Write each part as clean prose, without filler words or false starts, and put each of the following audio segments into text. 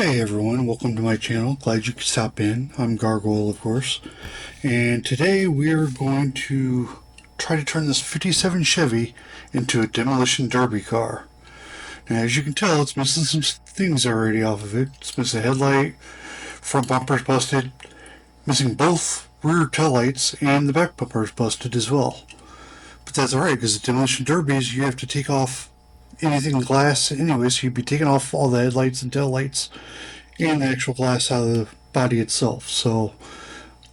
Hey everyone, welcome to my channel. Glad you could stop in. I'm Gargoyle, of course. And today we are going to try to turn this 57 Chevy into a demolition derby car. Now, as you can tell, it's missing some things already off of it. It's missing a headlight, front bumper's busted, missing both rear taillights, and the back bumper's busted as well. But that's alright, because the demolition derbies, you have to take off anything glass anyway, so you'd be taking off all the headlights and taillights and the actual glass out of the body itself. So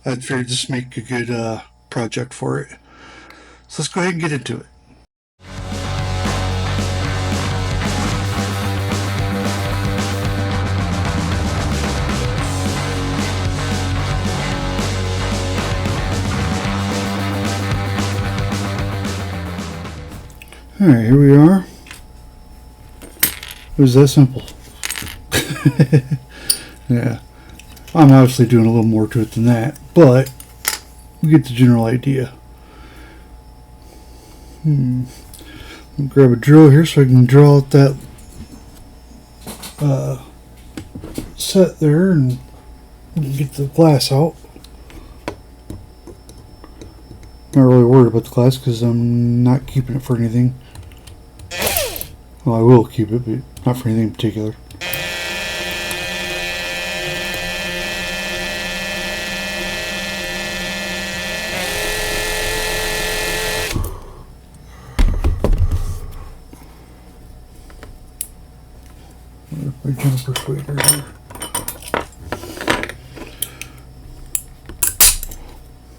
I figured this make a good project for it. So let's go ahead and get into it. Alright, here we are. It was that simple. Yeah, I'm obviously doing a little more to it than that, but we get the general idea. Grab a drill here so I can draw out that set there and get the glass out. Not really worried about the glass because I'm not keeping it for anything. Well, I will keep it, but not for anything in particular. My jumper sweeter here.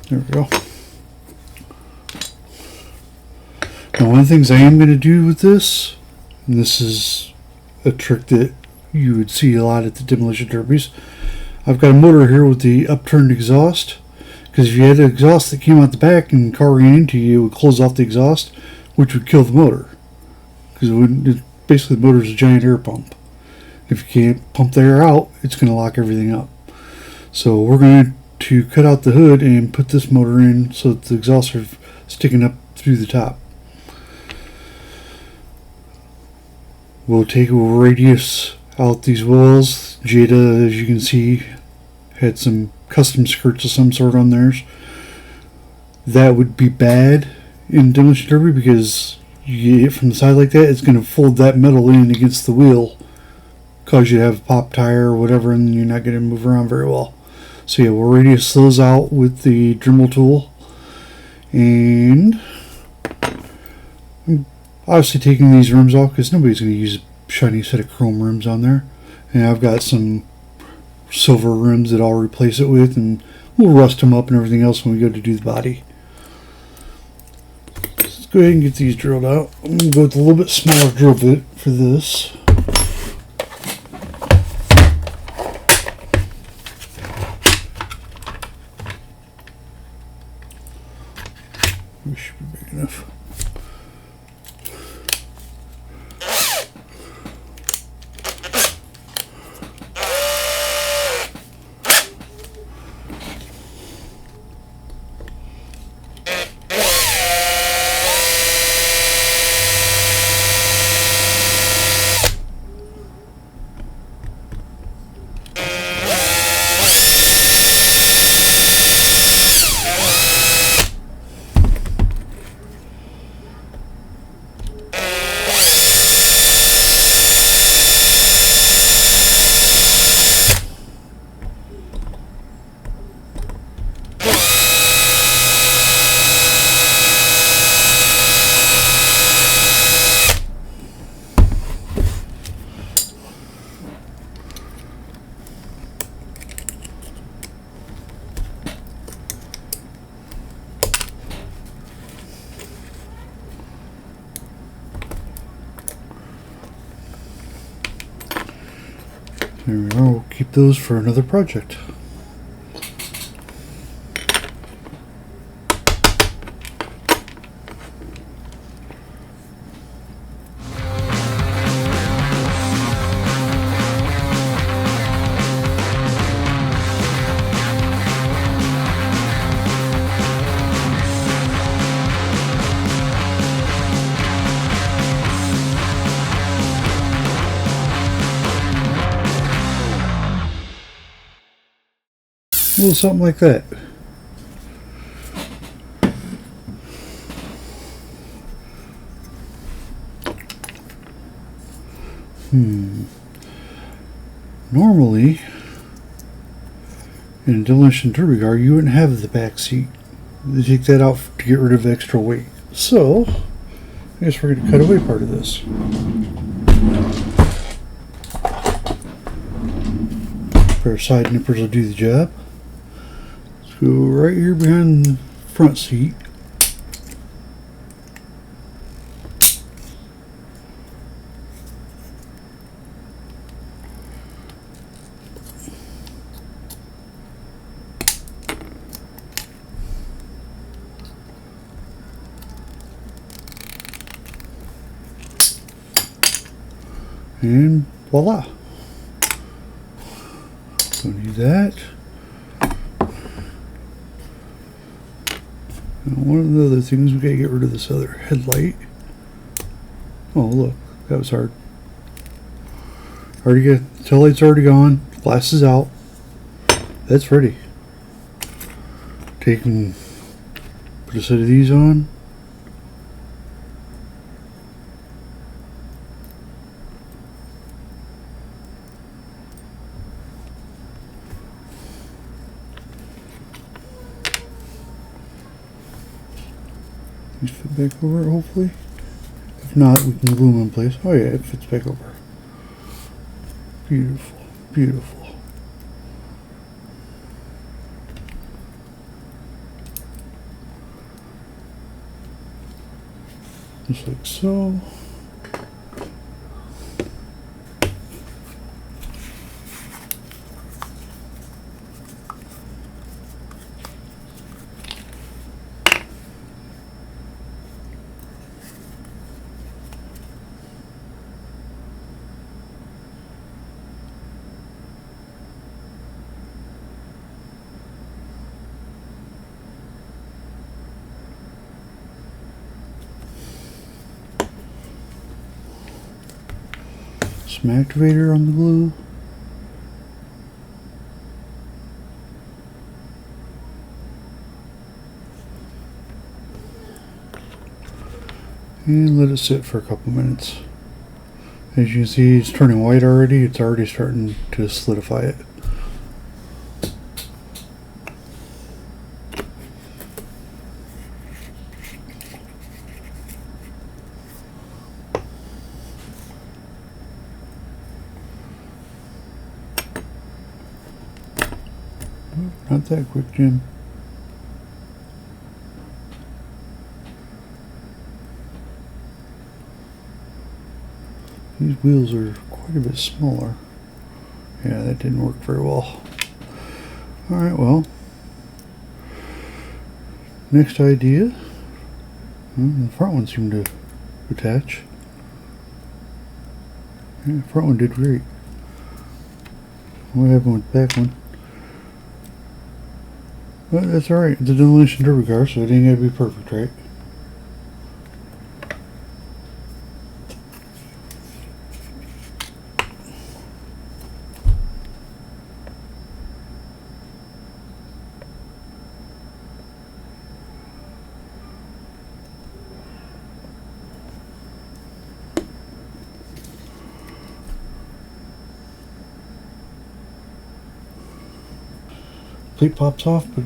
There we go. Now, one of the things I am going to do with this, and this is a trick that you would see a lot at the demolition derbies. I've got a motor here with the upturned exhaust, because if you had an exhaust that came out the back and the car ran into you, it would close off the exhaust, which would kill the motor. Because basically the motor is a giant air pump. If you can't pump the air out, it's going to lock everything up. So we're going to cut out the hood and put this motor in so that the exhaust is sticking up through the top. We'll take a radius out these wheels. Jada, as you can see, had some custom skirts of some sort on theirs. That would be bad in demolition derby because you hit from the side like that, it's going to fold that metal in against the wheel, cause you to have a pop tire or whatever, and you're not going to move around very well. So yeah, we'll radius those out with the Dremel tool, and obviously taking these rims off because nobody's going to use a shiny set of chrome rims on there. And I've got some silver rims that I'll replace it with, and we'll rust them up and everything else when we go to do the body. Let's go ahead and get these drilled out. I'm going to go with a little bit smaller drill bit for this. This should be big enough. There we go. We'll keep those for another project. A little something like that. Normally, in a Demolition Derby car, you wouldn't have the back seat. They take that out to get rid of extra weight. So, I guess we're going to cut away part of this. A pair of side nippers will do the job. Let's go right here behind the front seat. And voila. Don't need that. Now, one of the other things, we gotta get rid of this other headlight. Oh look, that was hard. Already got tail light's already gone, glass is out. That's ready. Take and put a set of these on. These fit back over it, hopefully. If not, we can glue them in place. Oh yeah, it fits back over. Beautiful, beautiful. Just like so. Some activator on the glue. And let it sit for a couple minutes. As you can see, it's turning white already. It's already starting to solidify it. Not that quick, Jim. These wheels are quite a bit smaller. Yeah, that didn't work very well. Alright, well. Next idea. The front one seemed to attach. Yeah, the front one did great. What happened with the back one? But that's alright. It's a Demolition Derby car, so it ain't gotta be perfect, right? Plate pops off, but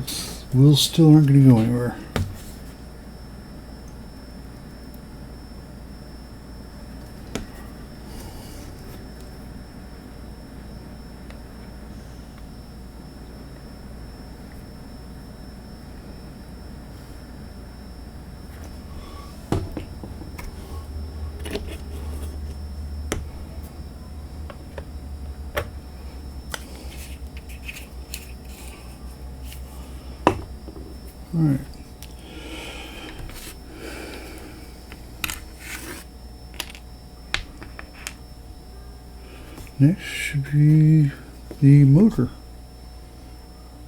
wheels still aren't going to go anywhere. Alright. Next should be the motor.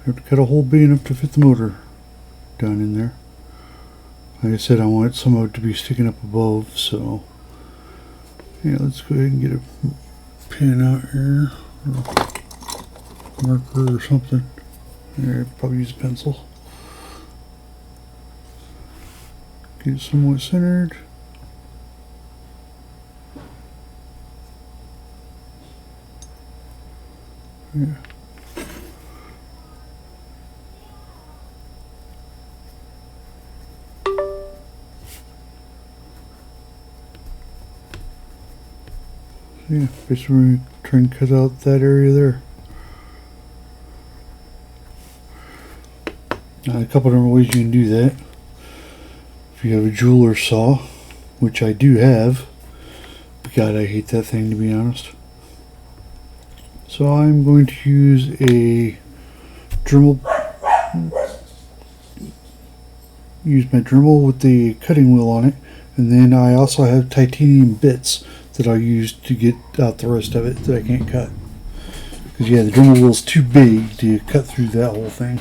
I have to cut a hole big enough to fit the motor down in there. Like I said, I want some of it to be sticking up above, so yeah, let's go ahead and get a pin out here, or a marker or something. There, probably use a pencil. Get it somewhat centered. Yeah. Yeah, basically we're trying to cut out that area there. Now, a couple different ways you can do that. If you have a jeweler's saw, which I do have, but God, I hate that thing, to be honest. So I'm going to use a Dremel. Use my Dremel with the cutting wheel on it, and then I also have titanium bits that I'll use to get out the rest of it that I can't cut. Because yeah, the Dremel wheel's too big to cut through that whole thing.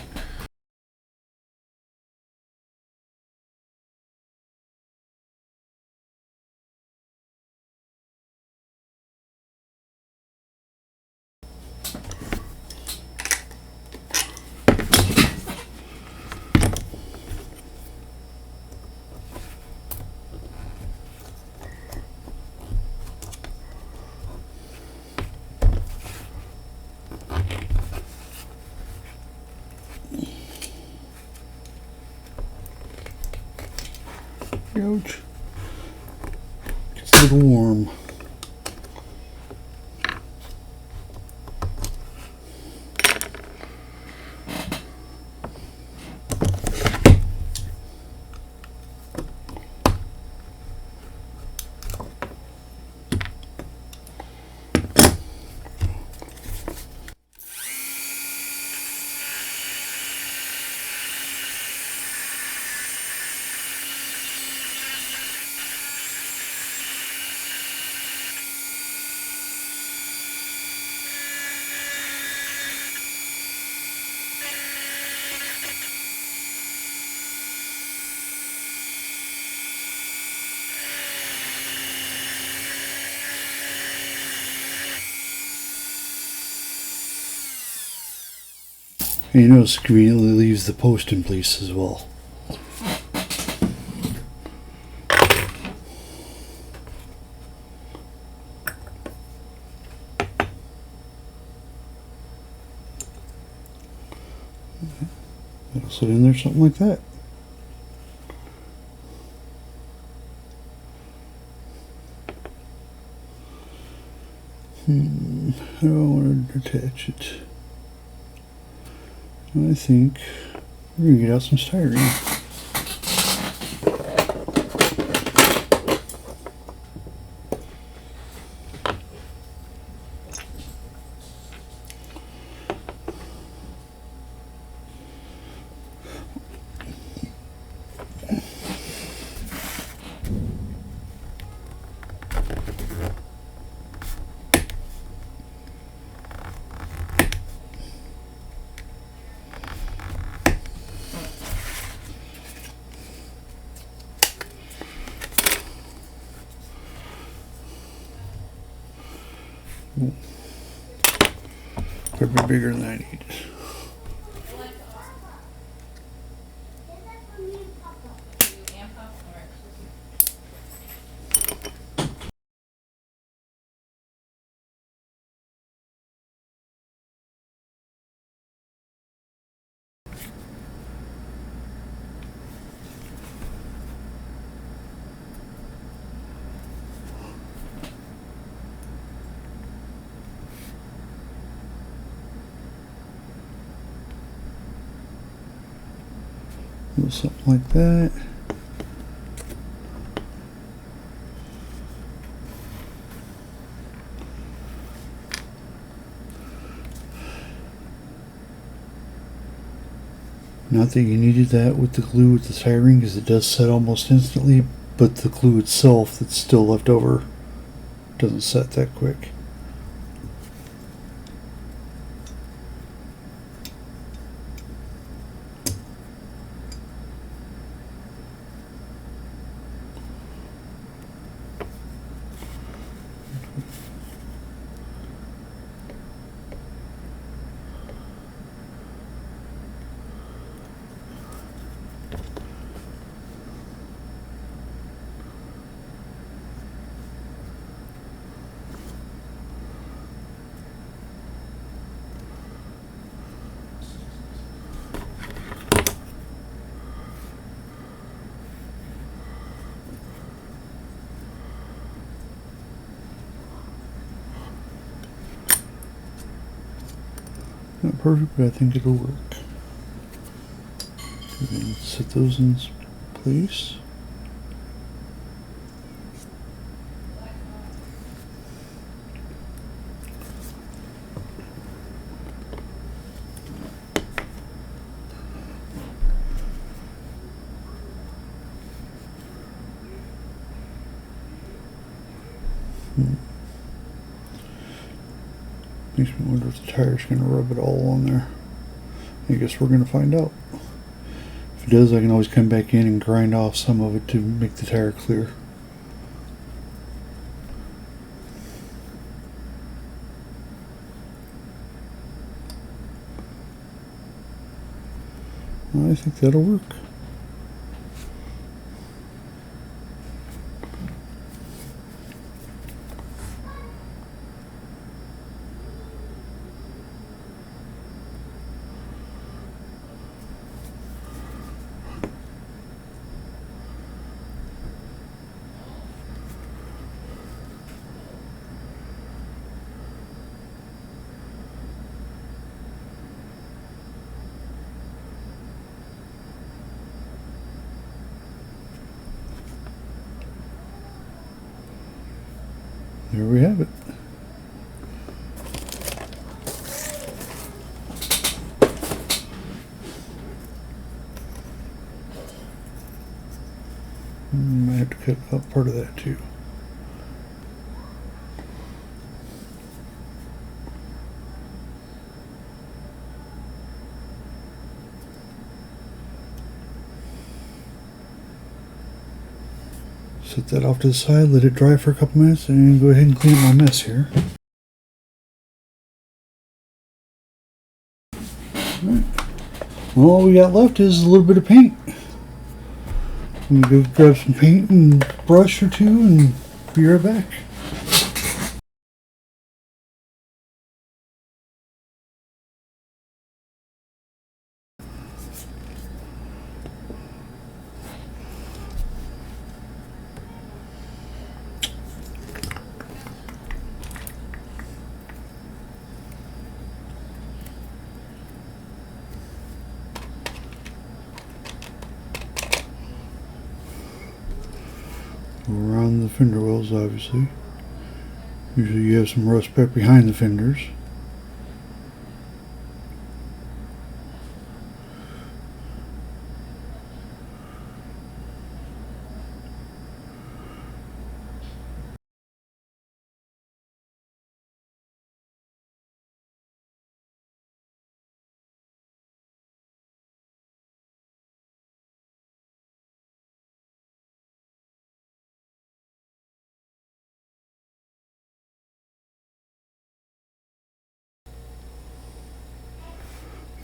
Ouch. It's a little warm. And you notice it conveniently leaves the post in place as well. That'll sit in there something like that. I don't want to attach it. I think we're going to get out some styrene. Quite a bit bigger than I need. Something like that. Not that you needed that with the glue with the styrene, because it does set almost instantly, but the glue itself that's still left over doesn't set that quick. Not perfect, but I think it'll work. And set those in place. Makes me wonder if the tire's going to rub it all on there. I guess we're going to find out. If it does, I can always come back in and grind off some of it to make the tire clear. I think that'll work. There we have it. Might have to cut out part of that too. Set that off to the side, let it dry for a couple minutes, and go ahead and clean up my mess here. Right. Well, all we got left is a little bit of paint. I'm gonna go grab some paint and brush or two and be right back. Around the fender wells, obviously. Usually you have some rust back behind the fenders.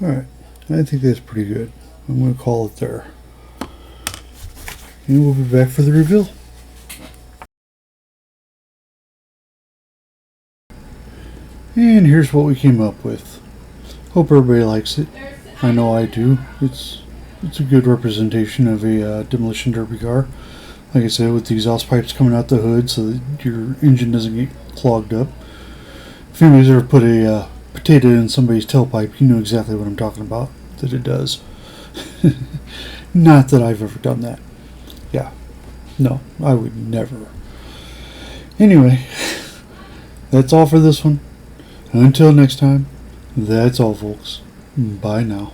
Alright, I think that's pretty good. I'm going to call it there. And we'll be back for the reveal. And here's what we came up with. Hope everybody likes it. I know I do. It's a good representation of a demolition derby car. Like I said, with the exhaust pipes coming out the hood so that your engine doesn't get clogged up. If anybody's ever put a potato in somebody's tailpipe, you know exactly what I'm talking about, that it does. Not that I've ever done that. Yeah. No, I would never. Anyway, that's all for this one. Until next time, that's all, folks. Bye now.